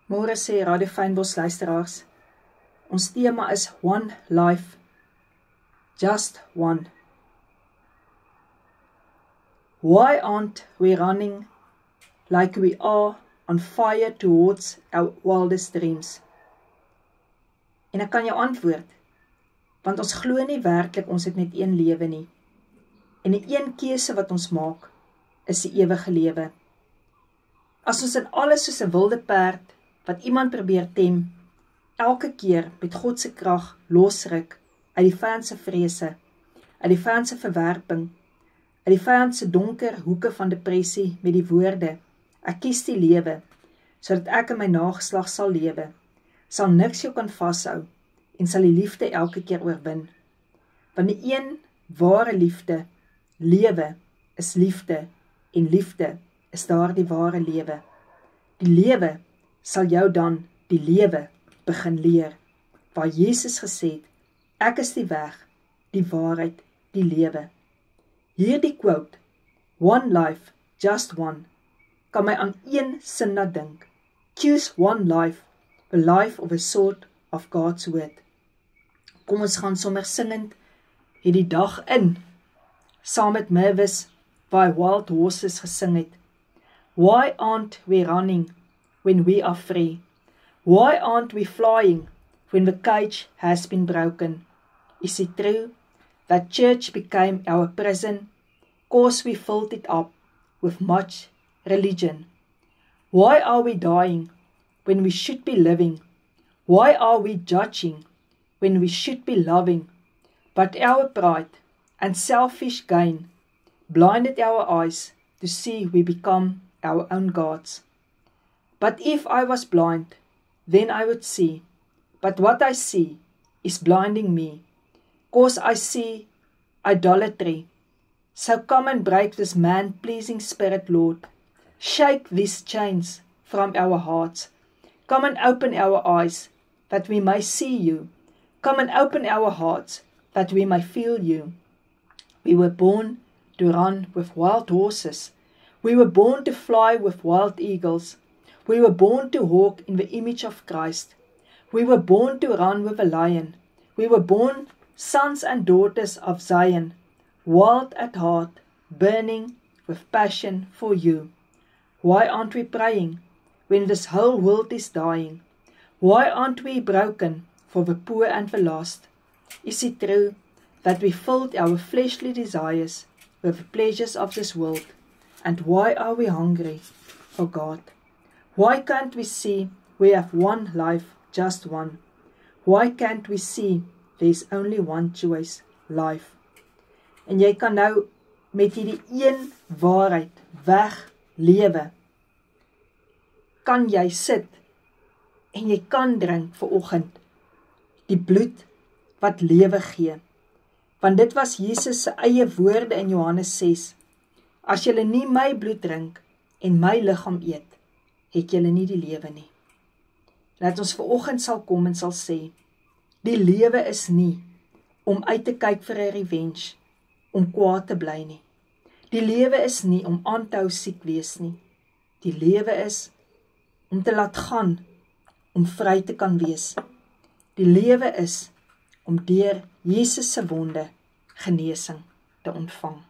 Môre sê Radio Fynbos luisteraars, ons tema is One Life, Just One. Why aren't we running like we are on fire towards our wildest dreams? En ek kan jou antwoord, want ons glo nie werklik ons het net een lewe nie. En die een keuse wat ons maak, is die ewige lewe. As ons in alles soos 'n wilde perd, wat iemand probeer tem, elke keer met God se krag losruk uit die vyand se vrese, uit die vyand se verwerping, uit die vyand se donker hoeke van depressie met die woorde, ek kies die lewe, sodat ek en my nageslag sal lewe, sal niks jou kan vashou en sal die liefde elke keer oorwin. Want die een ware liefde, lewe is liefde en liefde is daardie ware lewe. Die lewe sal jou dan die lewe begin leer, waar Jesus gesê het, ek is die weg, die waarheid, die lewe. Hierdie quote, One life, just one, kan my aan een sin laat dink. Choose one life, a life of a sort of God's word. Kom ons gaan sommer singend hierdie dag in, saam met Mavis by Wild Horses gesing het. Why aren't we running when we are free? Why aren't we flying when the cage has been broken? Is it true that church became our prison, cause we filled it up with much religion? Why are we dying when we should be living? Why are we judging when we should be loving? But our pride and selfish gain blinded our eyes to see we become our own gods. But if I was blind, then I would see. But what I see is blinding me, cause I see idolatry. So come and break this man-pleasing spirit, Lord. Shake these chains from our hearts. Come and open our eyes, that we may see you. Come and open our hearts, that we may feel you. We were born to run with wild horses. We were born to fly with wild eagles. We were born to walk in the image of Christ. We were born to run with a lion. We were born sons and daughters of Zion, wild at heart, burning with passion for you. Why aren't we praying when this whole world is dying? Why aren't we broken for the poor and the lost? Is it true that we filled our fleshly desires with the pleasures of this world? And why are we hungry for God? Why can't we see we have one life, just one? Why can't we see there's only one choice, life? En jy kan nou met hierdie een waarheid weg lewe. Kan jy sit en jy kan drink vanoggend die bloed wat lewe gee. Want dit was Jesus se eie woorde in Johannes 6. As julle nie my bloed drink en my liggaam eet, het julle nie die lewe nie. Laat ons vanoggend sal kom en sal sê, die lewe is nie om uit te kyk vir 'n revenge, om kwaad te bly nie. Die lewe is nie om aan te hou siek wees nie. Die lewe is om te laat gaan, om vry te kan wees. Die lewe is om deur Jesus se wonde genesing te ontvang.